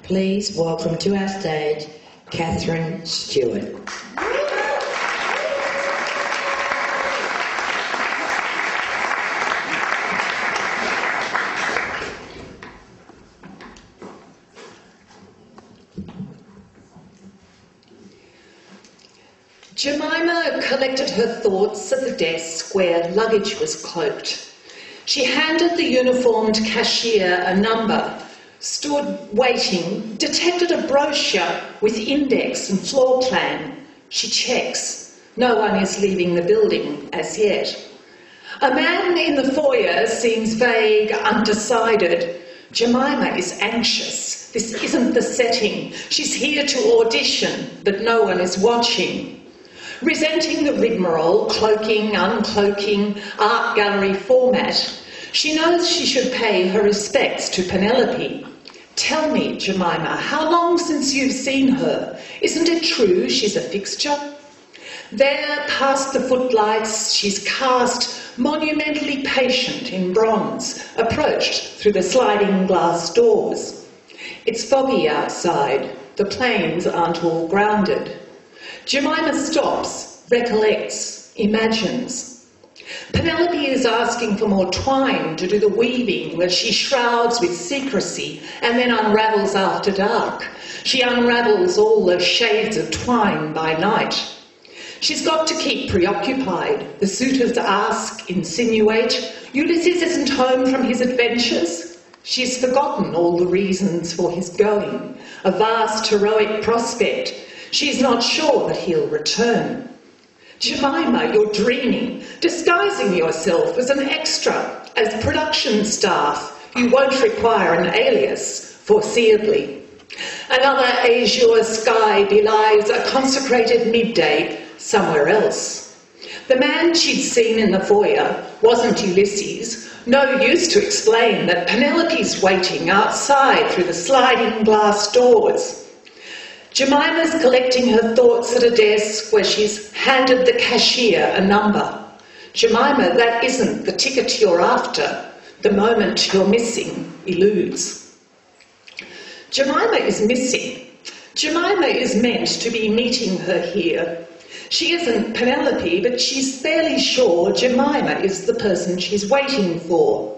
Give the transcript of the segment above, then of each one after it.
Please welcome to our stage, Catherine Stewart. Jemima collected her thoughts at the desk where luggage was cloaked. She handed the uniformed cashier a number, stood waiting, detected a brochure with index and floor plan. She checks. No one is leaving the building as yet. A man in the foyer seems vague, undecided. Jemima is anxious. This isn't the setting. She's here to audition, but no one is watching. Resenting the rigmarole, cloaking, uncloaking, art gallery format, she knows she should pay her respects to Penelope. Tell me, Jemima, how long since you've seen her? Isn't it true she's a fixture? There, past the footlights, she's cast, monumentally patient in bronze, approached through the sliding glass doors. It's foggy outside. The planes aren't all grounded. Jemima stops, recollects, imagines. Penelope is asking for more twine to do the weaving where she shrouds with secrecy and then unravels after dark. She unravels all the shades of twine by night. She's got to keep preoccupied. The suitors ask, insinuate, Ulysses isn't home from his adventures. She's forgotten all the reasons for his going, a vast heroic prospect. She's not sure that he'll return. Jemima, you're dreaming, disguising yourself as an extra, as production staff. You won't require an alias, foreseeably. Another azure sky belies a consecrated midday somewhere else. The man she'd seen in the foyer wasn't Ulysses. No use to explain that Penelope's waiting outside through the sliding glass doors. Jemima's collecting her thoughts at a desk where she's handed the cashier a number. Jemima, that isn't the ticket you're after. The moment you're missing eludes. Jemima is missing. Jemima is meant to be meeting her here. She isn't Penelope, but she's fairly sure Jemima is the person she's waiting for.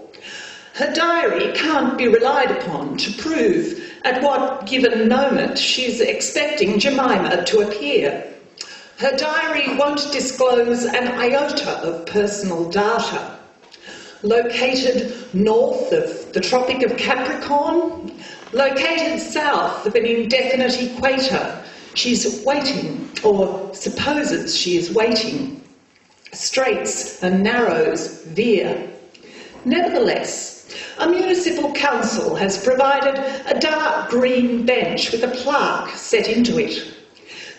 Her diary can't be relied upon to prove at what given moment she's expecting Jemima to appear. Her diary won't disclose an iota of personal data. Located north of the Tropic of Capricorn, located south of an indefinite equator, she's waiting, or supposes she is waiting. Straits and narrows veer. Nevertheless, a municipal council has provided a dark green bench with a plaque set into it.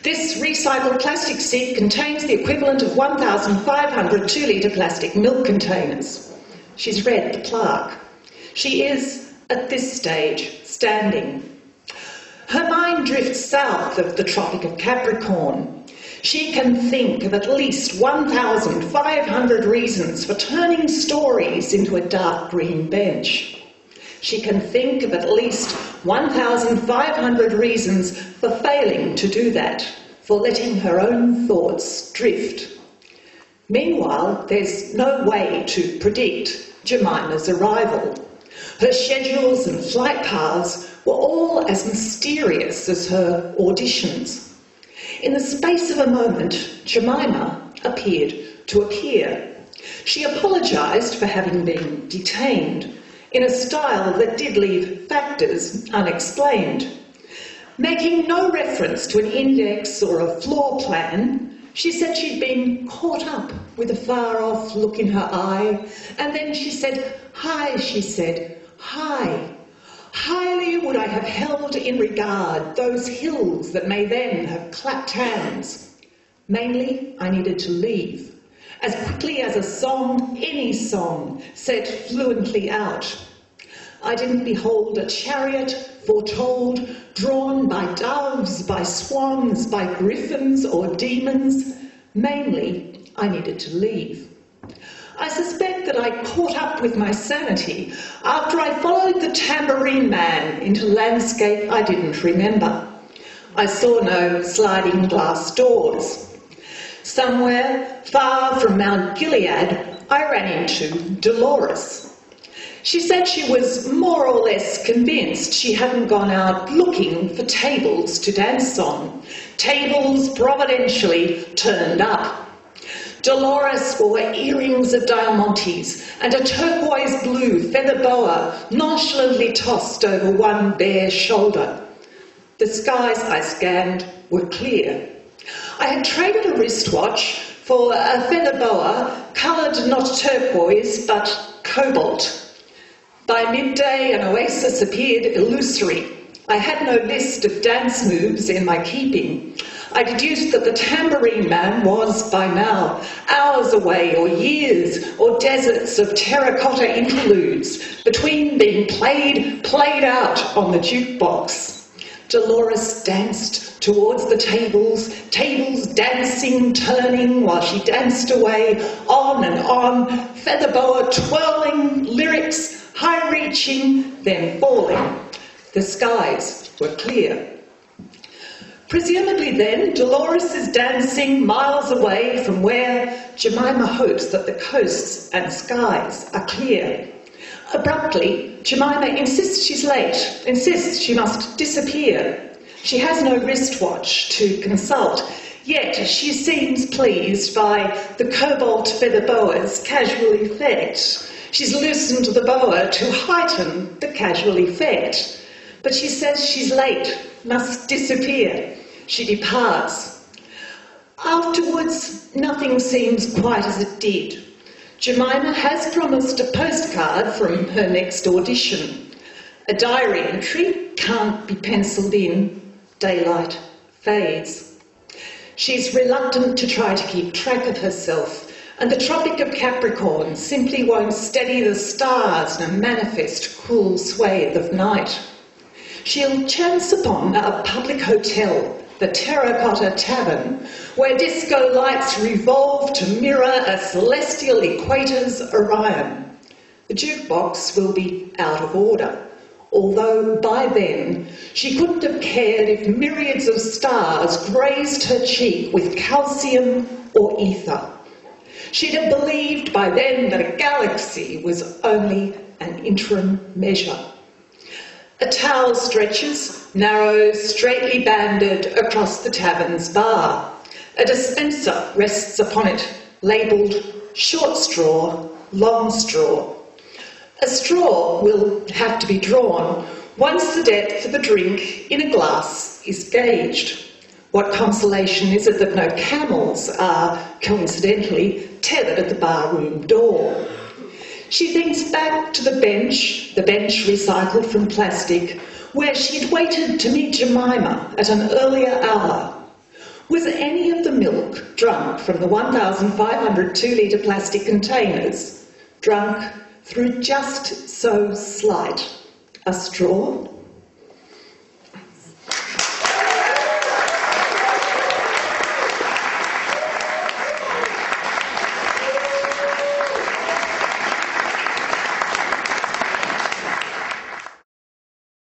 This recycled plastic seat contains the equivalent of 1,500 2-litre plastic milk containers. She's read the plaque. She is, at this stage, standing. Her mind drifts south of the Tropic of Capricorn. She can think of at least 1,500 reasons for turning stories into a dark green bench. She can think of at least 1,500 reasons for failing to do that, for letting her own thoughts drift. Meanwhile, there's no way to predict Jemima's arrival. Her schedules and flight paths were all as mysterious as her auditions. In the space of a moment, Jemima appeared to appear. She apologised for having been detained in a style that did leave factors unexplained. Making no reference to an index or a floor plan, she said she'd been caught up with a far-off look in her eye, and then she said, "Hi," she said, "hi. Highly would I have held in regard those hills that may then have clapped hands. Mainly, I needed to leave, as quickly as a song, any song, set fluently out. I didn't behold a chariot, foretold, drawn by doves, by swans, by griffins or demons. Mainly, I needed to leave. I suspect that I caught up with my sanity after I followed the tambourine man into landscape I didn't remember. I saw no sliding glass doors. Somewhere far from Mount Gilead, I ran into Dolores. She said she was more or less convinced she hadn't gone out looking for tables to dance on. Tables providentially turned up. Dolores wore earrings of diamantes and a turquoise blue feather boa nonchalantly tossed over one bare shoulder. The skies I scanned were clear. I had traded a wristwatch for a feather boa coloured not turquoise but cobalt. By midday, an oasis appeared illusory. I had no list of dance moves in my keeping. I deduced that the tambourine man was, by now, hours away, or years, or deserts of terracotta interludes between being played out on the jukebox. Dolores danced towards the tables dancing, turning while she danced away, on and on, feather boa twirling, lyrics high-reaching, then falling. The skies were clear. Presumably then, Dolores is dancing miles away from where Jemima hopes that the coasts and skies are clear. Abruptly, Jemima insists she's late, insists she must disappear. She has no wristwatch to consult, yet she seems pleased by the cobalt feather boa's casual effect. She's loosened the boa to heighten the casual effect. But she says she's late, must disappear. She departs. Afterwards, nothing seems quite as it did. Jemima has promised a postcard from her next audition. A diary entry can't be pencilled in. Daylight fades. She's reluctant to try to keep track of herself, and the Tropic of Capricorn simply won't steady the stars in a manifest cruel swathe of night. She'll chance upon a public hotel, the Terracotta Tavern, where disco lights revolve to mirror a celestial equator's Orion. The jukebox will be out of order, although by then she couldn't have cared if myriads of stars grazed her cheek with calcium or ether. She'd have believed by then that a galaxy was only an interim measure. A towel stretches, narrow, straightly banded, across the tavern's bar. A dispenser rests upon it, labelled short straw, long straw. A straw will have to be drawn once the depth of a drink in a glass is gauged. What consolation is it that no camels are, coincidentally, tethered at the barroom door? She thinks back to the bench recycled from plastic, where she'd waited to meet Jemima at an earlier hour. Was any of the milk drunk from the 1,500 2-litre plastic containers, drunk through just so slight a straw?